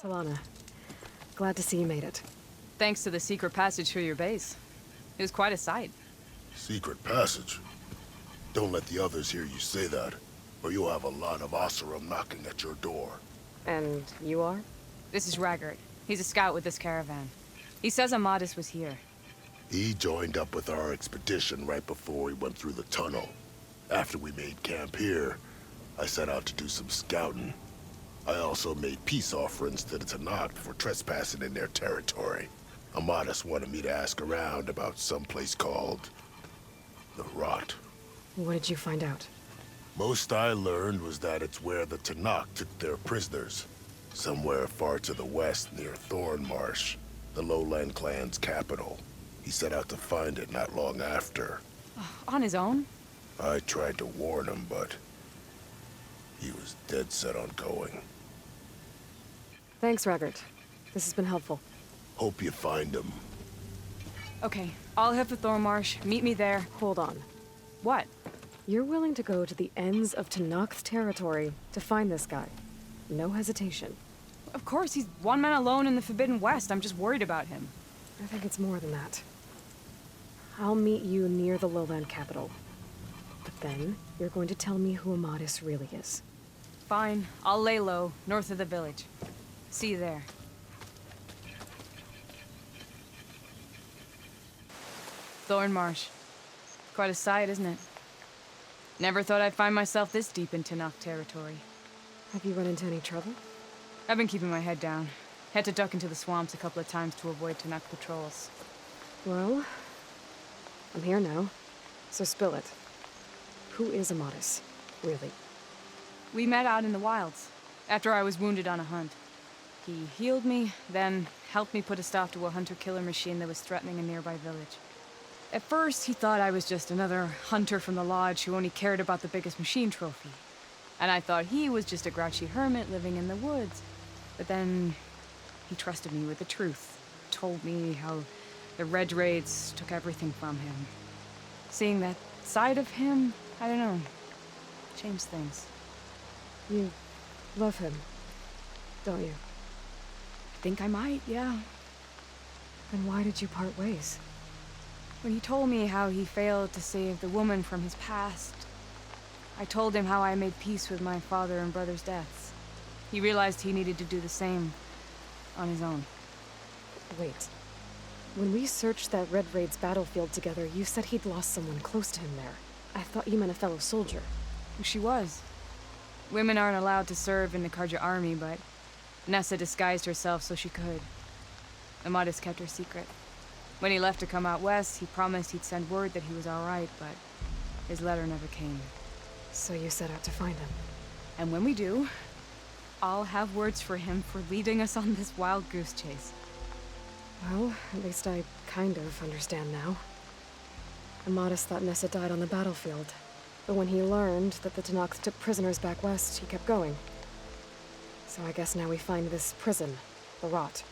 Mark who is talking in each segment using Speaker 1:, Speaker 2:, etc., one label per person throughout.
Speaker 1: Talana, glad to see you made it.
Speaker 2: Thanks to the secret passage through your base. It was quite a sight.
Speaker 3: Secret passage? Don't let the others hear you say that, or you'll have a lot of Oseram knocking at your door.
Speaker 1: And you are?
Speaker 2: This is Raggart. He's a scout with this caravan. He says Amadis was here.
Speaker 3: He joined up with our expedition right before we went through the tunnel. After we made camp here, I set out to do some scouting. I also made peace offerings to the Tanakh for trespassing in their territory. Amadis wanted me to ask around about some place called the Rot.
Speaker 1: What did you find out?
Speaker 3: Most I learned was that it's where the Tanakh took their prisoners. Somewhere far to the west near Thornmarsh, the Lowland clan's capital. He set out to find it not long after.
Speaker 2: On his own?
Speaker 3: I tried to warn him, but he was dead set on going.
Speaker 1: Thanks, Raggart. This has been helpful.
Speaker 3: Hope you find him.
Speaker 2: Okay, I'll head for Thornmarsh. Meet me there.
Speaker 1: Hold on.
Speaker 2: What?
Speaker 1: You're willing to go to the ends of Tanakh's territory to find this guy. No hesitation.
Speaker 2: Of course, he's one man alone in the Forbidden West. I'm just worried about him.
Speaker 1: I think it's more than that. I'll meet you near the lowland capital. But then, you're going to tell me who Amadis really is.
Speaker 2: Fine, I'll lay low, north of the village. See you there. Thornmarsh. Quite a sight, isn't it? Never thought I'd find myself this deep in Tanakh territory.
Speaker 1: Have you run into any trouble?
Speaker 2: I've been keeping my head down. Had to duck into the swamps a couple of times to avoid Tanakh patrols.
Speaker 1: Well, I'm here now, so spill it. Who is Amadis, really?
Speaker 2: We met out in the wilds, after I was wounded on a hunt. He healed me, then helped me put a stop to a hunter-killer machine that was threatening a nearby village. At first, he thought I was just another hunter from the lodge who only cared about the biggest machine trophy. And I thought he was just a grouchy hermit living in the woods. But then, he trusted me with the truth. Told me how the Red Raids took everything from him. Seeing that side of him, I don't know, changed things.
Speaker 1: You love him, don't you?
Speaker 2: I think I might, yeah.
Speaker 1: Then why did you part ways?
Speaker 2: When he told me how he failed to save the woman from his past, I told him how I made peace with my father and brother's deaths. He realized he needed to do the same on his own.
Speaker 1: Wait. When we searched that Red Raid's battlefield together, you said he'd lost someone close to him there. I thought you meant a fellow soldier.
Speaker 2: She was. Women aren't allowed to serve in the Karja army, but Nessa disguised herself so she could. Amadis kept her secret. When he left to come out west, he promised he'd send word that he was all right, but his letter never came.
Speaker 1: So you set out to find him.
Speaker 2: And when we do, I'll have words for him for leading us on this wild goose chase.
Speaker 1: Well, at least I kind of understand now. Amadis thought Nessa died on the battlefield, but when he learned that the Tanakh took prisoners back west, he kept going. So I guess now we find this prison, the Rot.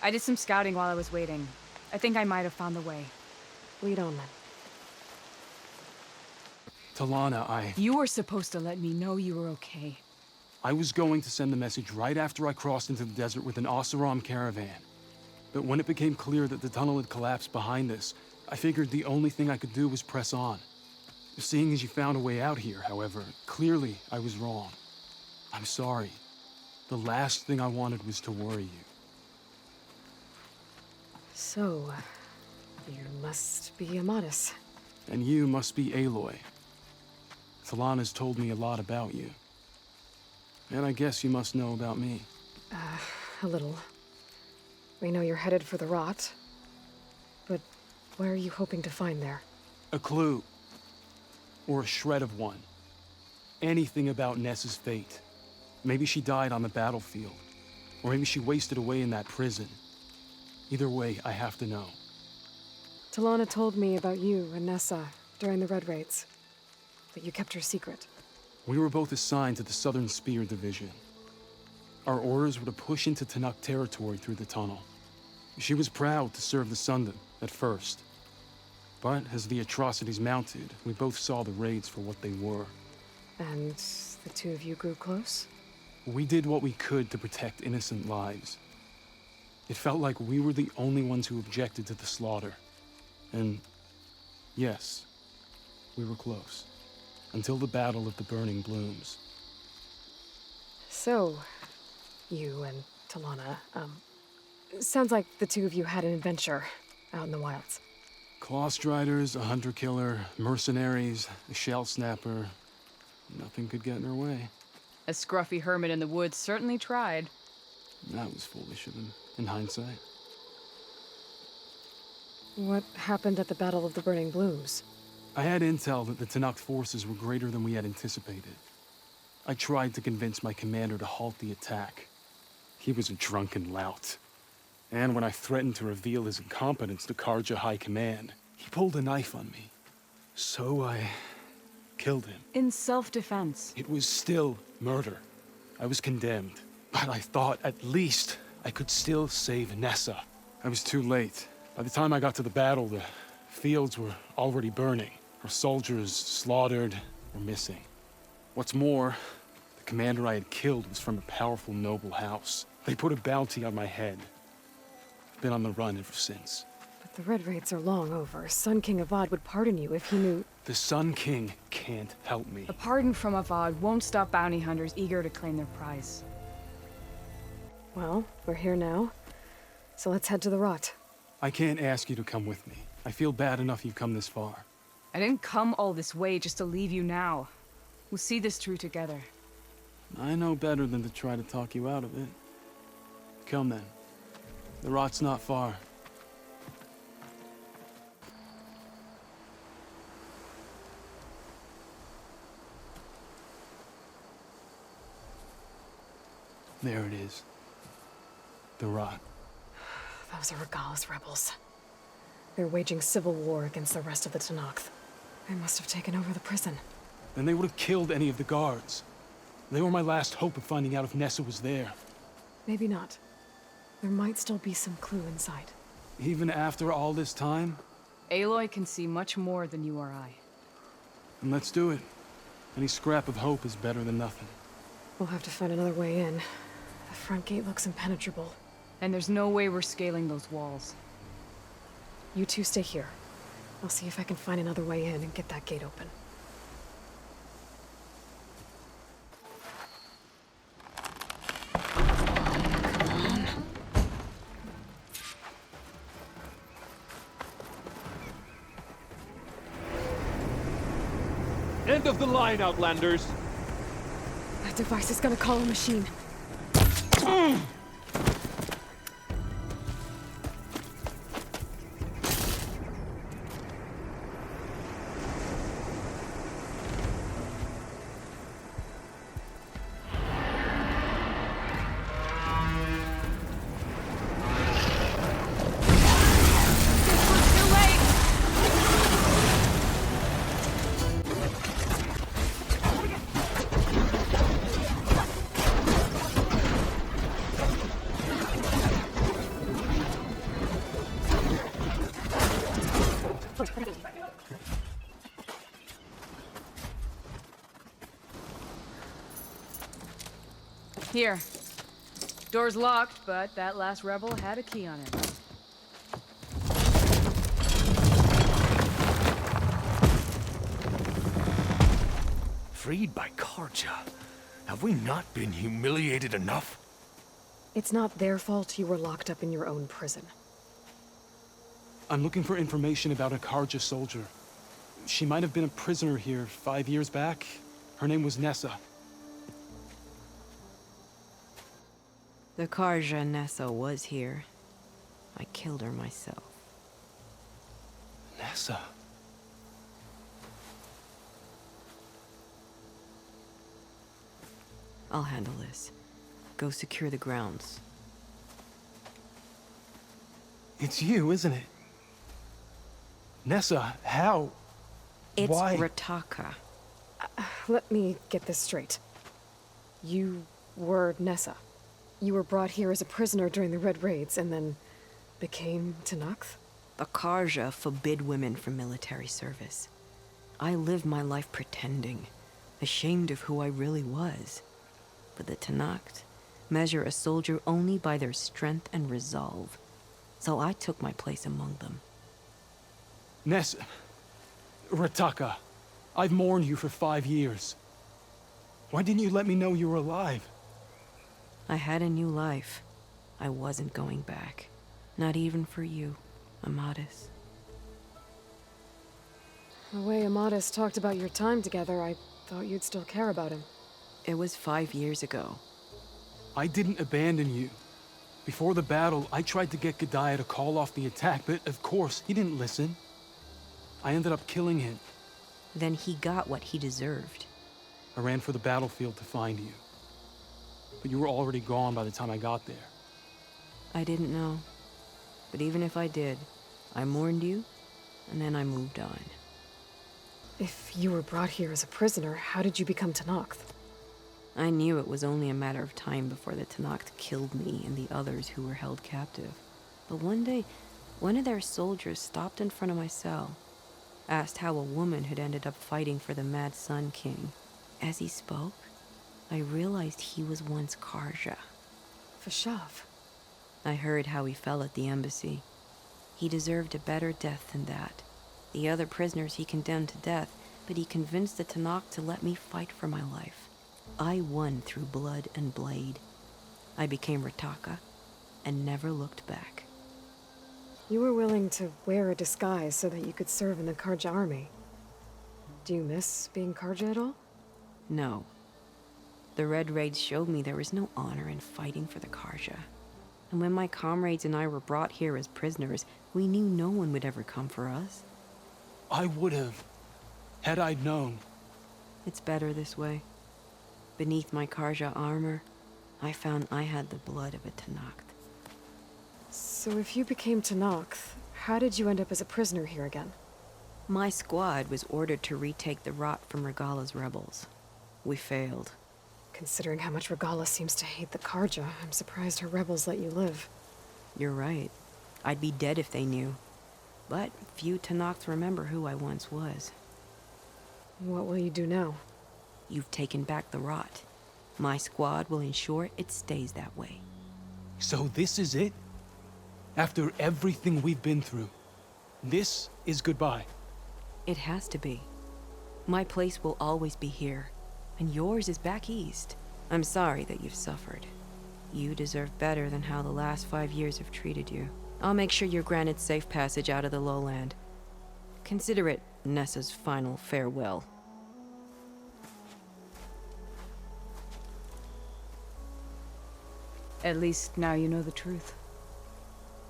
Speaker 2: I did some scouting while I was waiting. I think I might have found the way.
Speaker 1: Lead on then.
Speaker 4: Talana,
Speaker 2: You were supposed to let me know you were okay.
Speaker 4: I was going to send the message right after I crossed into the desert with an Oseram caravan. But when it became clear that the tunnel had collapsed behind us, I figured the only thing I could do was press on. Seeing as you found a way out here, however, clearly I was wrong. I'm sorry. The last thing I wanted was to worry you.
Speaker 1: So, you must be Amadis.
Speaker 4: And you must be Aloy. Talana's told me a lot about you. And I guess you must know about me.
Speaker 1: A little. We know you're headed for the Rot. But where are you hoping to find there?
Speaker 4: A clue. Or a shred of one. Anything about Nessa's fate. Maybe she died on the battlefield. Or maybe she wasted away in that prison. Either way, I have to know.
Speaker 1: Talana told me about you and Nessa during the Red Raids. But you kept her secret.
Speaker 4: We were both assigned to the Southern Spear Division. Our orders were to push into Tanakh territory through the tunnel. She was proud to serve the Sundom at first. But as the atrocities mounted, we both saw the raids for what they were.
Speaker 1: And the two of you grew close?
Speaker 4: We did what we could to protect innocent lives. It felt like we were the only ones who objected to the slaughter. And yes, we were close. Until the Battle of the Burning Blooms.
Speaker 1: So, you and Talana, sounds like the two of you had an adventure out in the wilds.
Speaker 4: Claw Striders, a hunter-killer, mercenaries, a shell snapper. Nothing could get in her way.
Speaker 2: A scruffy hermit in the woods certainly tried.
Speaker 4: That was foolish of him, in hindsight.
Speaker 1: What happened at the Battle of the Burning Blooms?
Speaker 4: I had intel that the Tenakth forces were greater than we had anticipated. I tried to convince my commander to halt the attack. He was a drunken lout. And when I threatened to reveal his incompetence to Karja High Command, he pulled a knife on me. So I killed him.
Speaker 2: In self-defense.
Speaker 4: It was still murder. I was condemned. But I thought at least I could still save Nessa. I was too late. By the time I got to the battle, the fields were already burning. Our soldiers slaughtered or missing. What's more, the commander I had killed was from a powerful noble house. They put a bounty on my head. I've been on the run ever since.
Speaker 1: But the Red Raids are long over. Sun King Avad would pardon you if he knew...
Speaker 4: The Sun King can't help me.
Speaker 2: A pardon from Avad won't stop bounty hunters eager to claim their prize.
Speaker 1: Well, we're here now. So let's head to the Rot.
Speaker 4: I can't ask you to come with me. I feel bad enough you've come this far.
Speaker 2: I didn't come all this way just to leave you now. We'll see this through together.
Speaker 4: I know better than to try to talk you out of it. Come then. The Rot's not far. There it is. The Rot.
Speaker 1: Those are Regala's rebels. They're waging civil war against the rest of the Tenakth. They must have taken over the prison.
Speaker 4: Then they would have killed any of the guards. They were my last hope of finding out if Nessa was there.
Speaker 1: Maybe not. There might still be some clue inside.
Speaker 4: Even after all this time?
Speaker 2: Aloy can see much more than you or I.
Speaker 4: And let's do it. Any scrap of hope is better than nothing.
Speaker 1: We'll have to find another way in. The front gate looks impenetrable.
Speaker 2: And there's no way we're scaling those walls.
Speaker 1: You two stay here. I'll see if I can find another way in and get that gate open.
Speaker 5: End of the line, Outlanders!
Speaker 1: That device is gonna call a machine.
Speaker 2: Here. Door's locked, but that last rebel had a key on it.
Speaker 6: Freed by Karja. Have we not been humiliated enough?
Speaker 1: It's not their fault you were locked up in your own prison.
Speaker 4: I'm looking for information about a Karja soldier. She might have been a prisoner here 5 years back. Her name was Nessa.
Speaker 7: The Karja Nessa was here. I killed her myself.
Speaker 4: Nessa?
Speaker 7: I'll handle this. Go secure the grounds.
Speaker 4: It's you, isn't it? Nessa, how?
Speaker 7: It's
Speaker 4: Why?
Speaker 7: Rataka.
Speaker 1: Let me get this straight. You were Nessa. You were brought here as a prisoner during the Red Raids and then became Tenakth?
Speaker 7: The Karja forbid women from military service. I lived my life pretending, ashamed of who I really was. But the Tenakth measure a soldier only by their strength and resolve. So I took my place among them.
Speaker 4: Nessa... Rataka, I've mourned you for 5 years. Why didn't you let me know you were alive?
Speaker 7: I had a new life. I wasn't going back. Not even for you, Amadis.
Speaker 1: The way Amadis talked about your time together, I thought you'd still care about him.
Speaker 7: It was 5 years ago.
Speaker 4: I didn't abandon you. Before the battle, I tried to get G'daiah to call off the attack, but of course, he didn't listen. I ended up killing him.
Speaker 7: Then he got what he deserved.
Speaker 4: I ran for the battlefield to find you. But you were already gone by the time I got there.
Speaker 7: I didn't know. But even if I did, I mourned you, and then I moved on.
Speaker 1: If you were brought here as a prisoner, how did you become Tenakth?
Speaker 7: I knew it was only a matter of time before the Tenakth killed me and the others who were held captive. But one day, one of their soldiers stopped in front of my cell, asked how a woman had ended up fighting for the Mad Sun King. As he spoke, I realized he was once Karja.
Speaker 1: Vashav.
Speaker 7: I heard how he fell at the embassy. He deserved a better death than that. The other prisoners he condemned to death, but he convinced the Tenakth to let me fight for my life. I won through blood and blade. I became Rataka and never looked back.
Speaker 1: You were willing to wear a disguise so that you could serve in the Karja army. Do you miss being Karja at all?
Speaker 7: No. The Red Raids showed me there was no honor in fighting for the Karja. And when my comrades and I were brought here as prisoners, we knew no one would ever come for us.
Speaker 4: I would have, had I known.
Speaker 7: It's better this way. Beneath my Karja armor, I found I had the blood of a Tenakth.
Speaker 1: So if you became Tenakth, how did you end up as a prisoner here again?
Speaker 7: My squad was ordered to retake the Rot from Regala's rebels. We failed.
Speaker 1: Considering how much Regala seems to hate the Karja, I'm surprised her rebels let you live.
Speaker 7: You're right. I'd be dead if they knew. But few Tenakths remember who I once was.
Speaker 1: What will you do now?
Speaker 7: You've taken back the Rot. My squad will ensure it stays that way.
Speaker 4: So this is it? After everything we've been through, this is goodbye.
Speaker 7: It has to be. My place will always be here, and yours is back east. I'm sorry that you've suffered. You deserve better than how the last 5 years have treated you. I'll make sure you're granted safe passage out of the lowland. Consider it Nessa's final farewell.
Speaker 2: At least now you know the truth.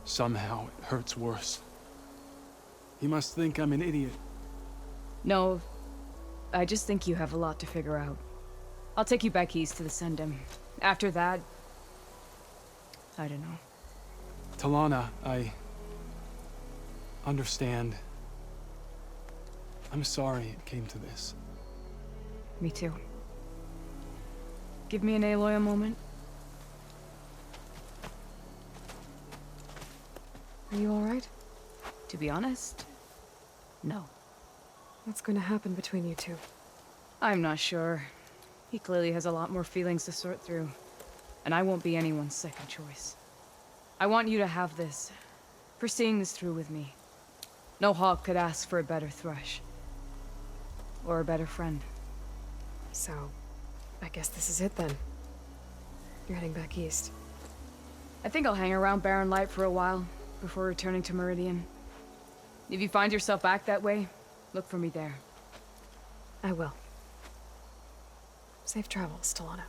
Speaker 4: Somehow it hurts worse. He must think I'm an idiot.
Speaker 2: No, I just think you have a lot to figure out. I'll take you back east to the Sendem. After that, I don't know.
Speaker 4: Talana, I understand. I'm sorry it came to this.
Speaker 2: Me too. Give me an Aloy a moment.
Speaker 1: Are you alright?
Speaker 2: To be honest, no.
Speaker 1: What's going to happen between you two?
Speaker 2: I'm not sure. He clearly has a lot more feelings to sort through. And I won't be anyone's second choice. I want you to have this, for seeing this through with me. No hawk could ask for a better thrush. Or a better friend.
Speaker 1: So, I guess this is it then. You're heading back east.
Speaker 2: I think I'll hang around Barren Light for a while, before returning to Meridian. If you find yourself back that way, look for me there.
Speaker 1: I will. Safe travels, Talana.